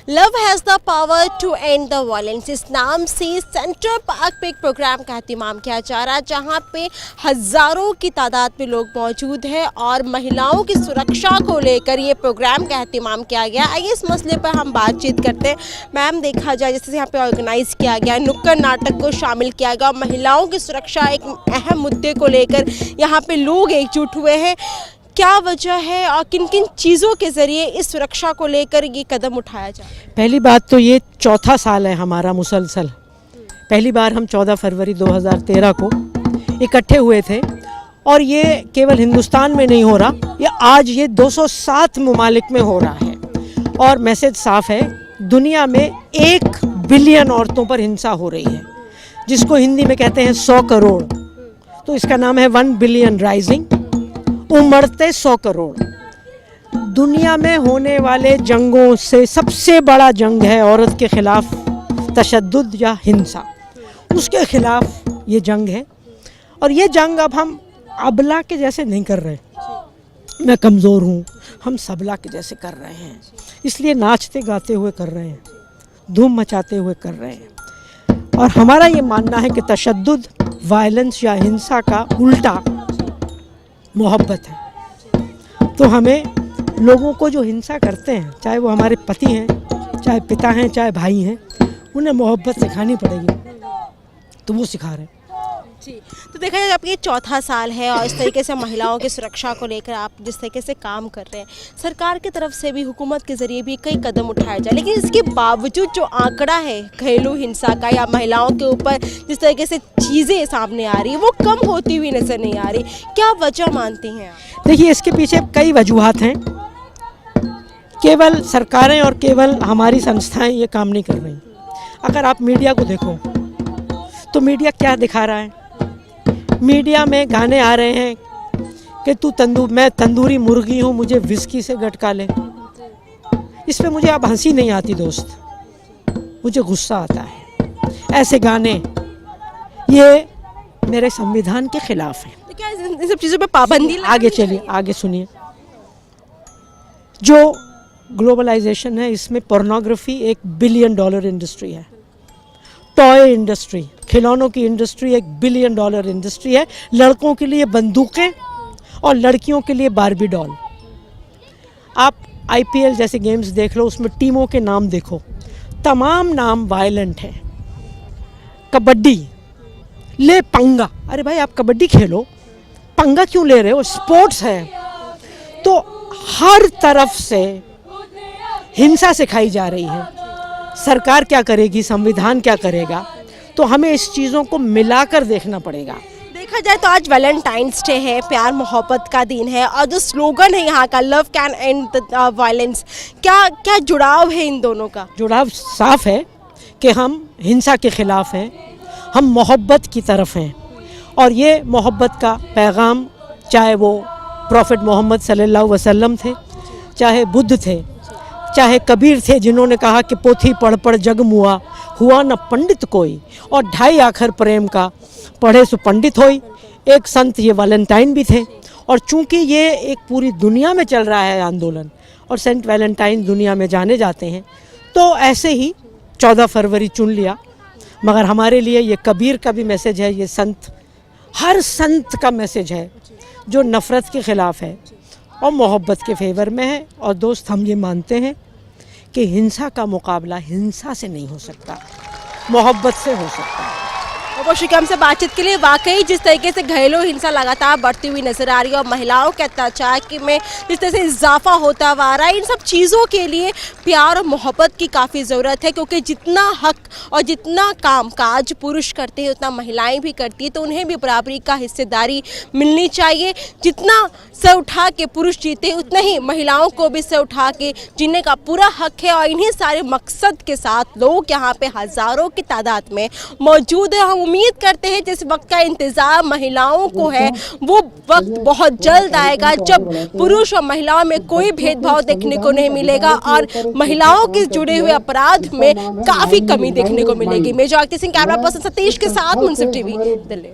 Love has the power to end the violence, इस नाम से सेंट्रल पार्क पे एक प्रोग्राम का एहतमाम किया जा रहा है जहां पे हज़ारों की तादाद में लोग मौजूद हैं और महिलाओं की सुरक्षा को लेकर ये प्रोग्राम का एहतमाम किया गया। आइए इस मसले पर हम बातचीत करते हैं। मैम, देखा जाए जैसे यहाँ पे ऑर्गेनाइज़ किया गया, नुक्कड़ नाटक को शामिल किया गया, महिलाओं की सुरक्षा एक अहम मुद्दे को लेकर यहाँ पे लोग एकजुट हुए हैं। क्या वजह है और किन किन चीज़ों के ज़रिए इस सुरक्षा को लेकर ये कदम उठाया जाए? पहली बात तो ये चौथा साल है हमारा मुसलसल। पहली बार हम 14 फरवरी 2013 को इकट्ठे हुए थे और ये केवल हिंदुस्तान में नहीं हो रहा, ये आज ये 207 ममालिक में हो रहा है। और मैसेज साफ है, दुनिया में 1 बिलियन औरतों पर हिंसा हो रही है, जिसको हिंदी में कहते हैं 100 करोड़। तो इसका नाम है 1 बिलियन राइजिंग, उमड़ते 100 करोड़। दुनिया में होने वाले जंगों से सबसे बड़ा जंग है औरत के खिलाफ तशद्दुद या हिंसा, उसके खिलाफ ये जंग है। और ये जंग अब हम अबला के जैसे नहीं कर रहे, मैं कमज़ोर हूँ, हम सबला के जैसे कर रहे हैं। इसलिए नाचते गाते हुए कर रहे हैं, धूम मचाते हुए कर रहे हैं। और हमारा ये मानना है कि तशद्दुद, वायलेंस या हिंसा का उल्टा मोहब्बत है। तो हमें लोगों को जो हिंसा करते हैं, चाहे वो हमारे पति हैं, चाहे पिता हैं, चाहे भाई हैं, उन्हें मोहब्बत सिखानी पड़ेगी। तो वो सिखा रहे हैं जी। तो देखा जाए आपका ये चौथा साल है और इस तरीके से महिलाओं की सुरक्षा को लेकर आप जिस तरीके से काम कर रहे हैं, सरकार की तरफ से भी, हुकूमत के ज़रिए भी कई कदम उठाए जाए, लेकिन इसके बावजूद जो आंकड़ा है घरेलू हिंसा का या महिलाओं के ऊपर जिस तरीके से चीज़ें सामने आ रही है वो कम होती हुई नज़र नहीं आ रही। क्या वजह मानती हैं आप? देखिए, इसके पीछे कई वजूहात हैं। केवल सरकारें और केवल हमारी संस्थाएं ये काम नहीं कर रही। अगर आप मीडिया को देखो तो मीडिया क्या दिखा रहा है? मीडिया में गाने आ रहे हैं कि मैं तंदूरी मुर्गी हूँ, मुझे विस्की से गटका ले। इस पे मुझे अब हंसी नहीं आती दोस्त, मुझे गुस्सा आता है। ऐसे गाने ये मेरे संविधान के खिलाफ हैं। तो क्या इन सब चीज़ों पे पाबंदी? आगे चलिए, आगे सुनिए। जो ग्लोबलाइजेशन है, इसमें पोर्नोग्राफी $1 बिलियन इंडस्ट्री है। टॉय इंडस्ट्री, खिलौनों की इंडस्ट्री $1 बिलियन इंडस्ट्री है। लड़कों के लिए बंदूकें और लड़कियों के लिए बार्बी डॉल। आप IPL जैसे गेम्स देख लो, उसमें टीमों के नाम देखो, तमाम नाम वायलेंट हैं। कबड्डी ले पंगा, अरे भाई आप कबड्डी खेलो, पंगा क्यों ले रहे हो? स्पोर्ट्स है। तो हर तरफ से हिंसा सिखाई जा रही है। सरकार क्या करेगी, संविधान क्या करेगा? तो हमें इस चीज़ों को मिलाकर देखना पड़ेगा। देखा जाए तो आज वैलेंटाइंस डे है, प्यार मोहब्बत का दिन है और जो स्लोगन है यहाँ का, love can and the violence, क्या जुड़ाव है इन दोनों का? जुड़ाव साफ है कि हम हिंसा के ख़िलाफ़ हैं, हम मोहब्बत की तरफ हैं। और ये मोहब्बत का पैगाम, चाहे वो प्रॉफिट मोहम्मद सल्लल्लाहु अलैहि वसल्लम थे, चाहे बुद्ध थे, चाहे कबीर थे, जिन्होंने कहा कि पोथी पढ़ पढ़ जग मुआ, हुआ न पंडित कोई, और 2.5 आखर प्रेम का पढ़े सो पंडित होई। एक संत ये वैलेंटाइन भी थे। और चूंकि ये एक पूरी दुनिया में चल रहा है आंदोलन और सेंट वैलेंटाइन दुनिया में जाने जाते हैं, तो ऐसे ही 14 फरवरी चुन लिया। मगर हमारे लिए ये कबीर का भी मैसेज है, ये संत, हर संत का मैसेज है जो नफ़रत के ख़िलाफ़ है और मोहब्बत के फेवर में है। और दोस्त, हम ये मानते हैं कि हिंसा का मुकाबला हिंसा से नहीं हो सकता, मोहब्बत से हो सकता है। बहुत शुक्रिया हमसे बातचीत के लिए। वाकई जिस तरीके से घरेलू हिंसा लगातार बढ़ती हुई नजर आ रही है और महिलाओं के अत्याचार में जिस तरह से इजाफा होता हुआ आ रहा है, इन सब चीज़ों के लिए प्यार और मोहब्बत की काफ़ी ज़रूरत है, क्योंकि जितना हक और जितना काम काज पुरुष करते हैं उतना महिलाएं भी करती हैं, तो उन्हें भी बराबरी का हिस्सेदारी मिलनी चाहिए। जितना सर उठा के पुरुष जीते, उतना ही महिलाओं को भी सर उठा के जीने का पूरा हक है। और इन्हीं सारे मकसद के साथ लोग यहाँ पे हज़ारों की तादाद में मौजूद है। हम उम्मीद करते हैं जिस वक्त का इंतज़ार महिलाओं को है, वो वक्त बहुत जल्द आएगा जब पुरुष और महिलाओं में कोई भेदभाव देखने को नहीं मिलेगा और महिलाओं के जुड़े हुए अपराध में काफ़ी कमी देखने को मिलेगी। मेजर आरती सिंह, कैमरा पर्सन सतीश के साथ, मुंसिफ टीवी, दिल्ली।